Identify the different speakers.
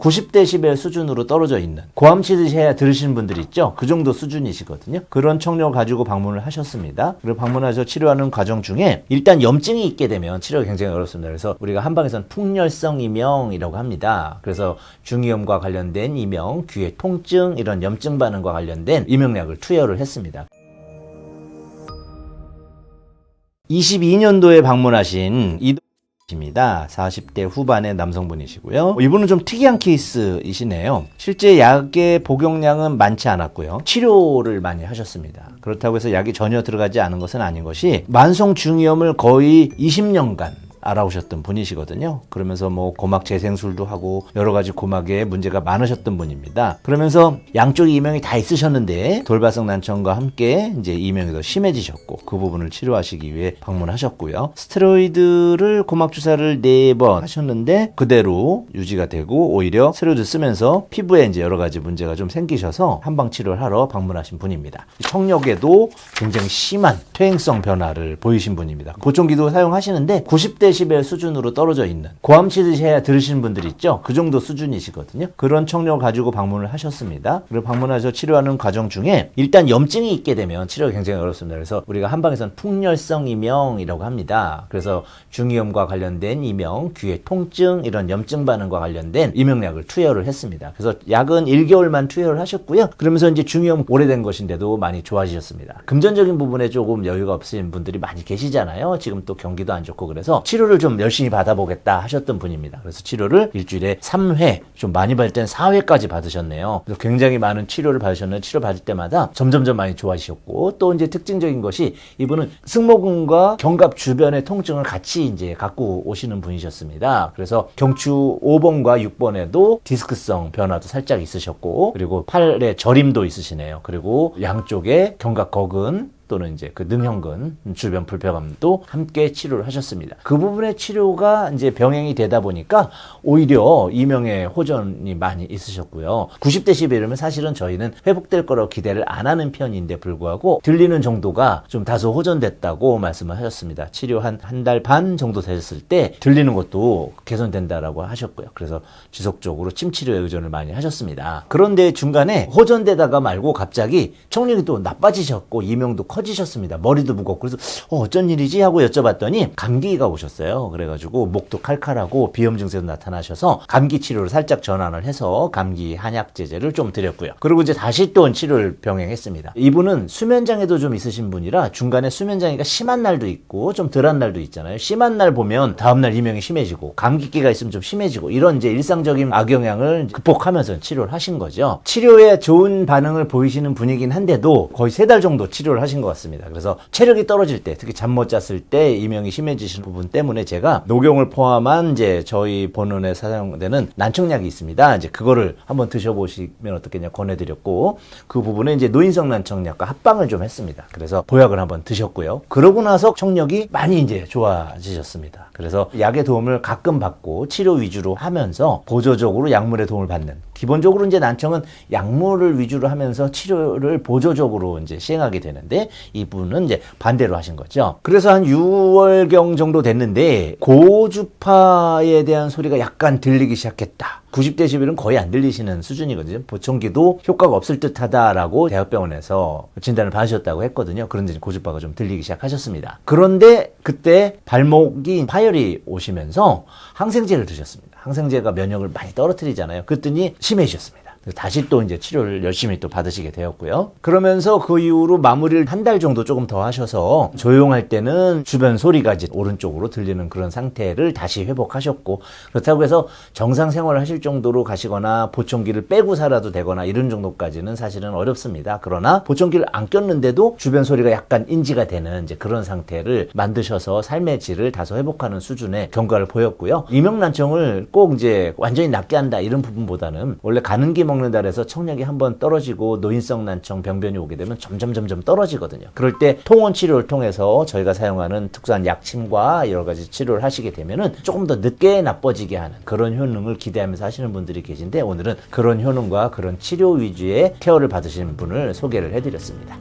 Speaker 1: 90dB 수준으로 떨어져 있는, 고함 치듯이 해야 들으시는 분들이 있죠. 그 정도 수준이시거든요. 그런 청력 가지고 방문을 하셨습니다. 그리고 방문하셔서 치료하는 과정 중에 일단 염증이 있게 되면 치료가 굉장히 어렵습니다. 그래서 우리가 한방에서는 풍열성 이명이라고 합니다. 그래서 중이염과 관련된 이명, 귀의 통증, 이런 염증 반응과 관련된 이명약을 투여를 했습니다. 22년도에 방문하신 이동입니다. 40대 후반의 남성분이시고요. 이분은 좀 특이한 케이스이시네요. 실제 약의 복용량은 많지 않았고요. 치료를 많이 하셨습니다. 그렇다고 해서 약이 전혀 들어가지 않은 것은 아닌 것이, 만성 중이염을 거의 20년간 알아오셨던 분이시거든요. 그러면서 뭐 고막 재생술도 하고 여러 가지 고막에 문제가 많으셨던 분입니다. 그러면서 양쪽의 이명이 다 있으셨는데 돌발성 난청과 함께 이제 이명이 더 심해지셨고, 그 부분을 치료하시기 위해 방문하셨고요. 스테로이드를 고막 주사를 4번 하셨는데 그대로 유지가 되고, 오히려 스테로이드 쓰면서 피부에 이제 여러 가지 문제가 좀 생기셔서 한방 치료를 하러 방문하신 분입니다. 청력에도 굉장히 심한 퇴행성 변화를 보이신 분입니다. 보청기도 사용하시는데 90dB 수준으로 떨어져 있는, 고함 치듯이 해야 들으시는 분들이 있죠. 그 정도 수준이시거든요. 그런 청력 가지고 방문을 하셨습니다. 그리고 방문하셔서 치료하는 과정 중에 일단 염증이 있게 되면 치료가 굉장히 어렵습니다. 그래서 우리가 한방에서는 풍열성 이명이라고 합니다. 그래서 중이염과 관련된 이명, 귀의 통증, 이런 염증 반응과 관련된 이명약을 투여를 했습니다. 그래서 약은 1개월만 투여를 하셨고요. 그러면서 이제 중이염 오래된 것인데도 많이 좋아지셨습니다. 금전적인 부분에 조금 여유가 없으신 분들이 많이 계시잖아요. 지금 또 경기도 안 좋고, 그래서 치료를 좀 열심히 받아보겠다 하셨던 분입니다. 그래서 치료를 일주일에 3회, 좀 많이 받을 때는 4회까지 받으셨네요. 그래서 굉장히 많은 치료를 받으셨는데, 치료 받을 때마다 점점점 많이 좋아지셨고, 또 이제 특징적인 것이 이분은 승모근과 견갑 주변의 통증을 같이 이제 갖고 오시는 분이셨습니다. 그래서 경추 5번과 6번에도 디스크성 변화도 살짝 있으셨고, 그리고 팔에 저림도 있으시네요. 그리고 양쪽에 견갑 거근 또는 이제 그 능형근 주변 불편감도 함께 치료를 하셨습니다. 그 부분의 치료가 이제 병행이 되다 보니까 오히려 이명의 호전이 많이 있으셨고요. 90dB면 사실은 저희는 회복될 거라고 기대를 안 하는 편인데 불구하고 들리는 정도가 좀 다소 호전됐다고 말씀을 하셨습니다. 치료 한 달 반 정도 되셨을 때 들리는 것도 개선된다라고 하셨고요. 그래서 지속적으로 침 치료에 의존을 많이 하셨습니다. 그런데 중간에 호전되다가 말고 갑자기 청력이 또 나빠지셨고 이명도 커지셨습니다. 머리도 무겁고, 그래서 어쩐 일이지 하고 여쭤봤더니 감기가 오셨어요. 그래가지고 목도 칼칼하고 비염 증세도 나타나셔서 감기 치료를 살짝 전환을 해서 감기 한약 제제를 좀 드렸고요. 그리고 이제 다시 또 치료를 병행했습니다. 이분은 수면장애도 좀 있으신 분이라 중간에 수면장애가 심한 날도 있고 좀 덜한 날도 있잖아요. 심한 날 보면 다음날 이명이 심해지고, 감기기가 있으면 좀 심해지고, 이런 이제 일상적인 악영향을 극복하면서 치료를 하신 거죠. 치료에 좋은 반응을 보이시는 분이긴 한데도 거의 3달 정도 치료를 하신 것 같습니다. 그래서 체력이 떨어질 때, 특히 잠 못 잤을 때 이명이 심해지시는 부분 때문에 제가 녹용을 포함한 이제 저희 본원에 사용되는 난청약이 있습니다. 이제 그거를 한번 드셔보시면 어떻겠냐 권해드렸고, 그 부분에 이제 노인성 난청약과 합방을 좀 했습니다. 그래서 보약을 한번 드셨고요. 그러고 나서 청력이 많이 이제 좋아지셨습니다. 그래서 약의 도움을 가끔 받고 치료 위주로 하면서 보조적으로 약물의 도움을 받는, 기본적으로 이제 난청은 약물을 위주로 하면서 치료를 보조적으로 이제 시행하게 되는데, 이분은 이제 반대로 하신 거죠. 그래서 한 6월경 정도 됐는데 고주파에 대한 소리가 약간 들리기 시작했다. 90dB는 거의 안 들리시는 수준이거든요. 보청기도 효과가 없을 듯하다라고 대학병원에서 진단을 받으셨다고 했거든요. 그런데 고주파가 좀 들리기 시작하셨습니다. 그런데 그때 발목이 파열이 오시면서 항생제를 드셨습니다. 항생제가 면역을 많이 떨어뜨리잖아요. 그랬더니 심해지셨습니다. 다시 또 이제 치료를 열심히 또 받으시게 되었고요. 그러면서 그 이후로 마무리를 한 달 정도 조금 더 하셔서 조용할 때는 주변 소리가 이제 오른쪽으로 들리는 그런 상태를 다시 회복하셨고, 그렇다고 해서 정상 생활을 하실 정도로 가시거나 보청기를 빼고 살아도 되거나 이런 정도까지는 사실은 어렵습니다. 그러나 보청기를 안 꼈는데도 주변 소리가 약간 인지가 되는 이제 그런 상태를 만드셔서 삶의 질을 다소 회복하는 수준의 경과를 보였고요. 이명난청을 꼭 이제 완전히 낫게 한다 이런 부분보다는 원래 가는 길 먹는 달에서 청력이 한번 떨어지고 노인성 난청 병변이 오게 되면 점점 떨어지거든요. 그럴 때 통원 치료를 통해서 저희가 사용하는 특수한 약침과 여러 가지 치료를 하시게 되면은 조금 더 늦게 나빠지게 하는 그런 효능을 기대하면서 하시는 분들이 계신데, 오늘은 그런 효능과 그런 치료 위주의 케어를 받으시는 분을 소개를 해드렸습니다.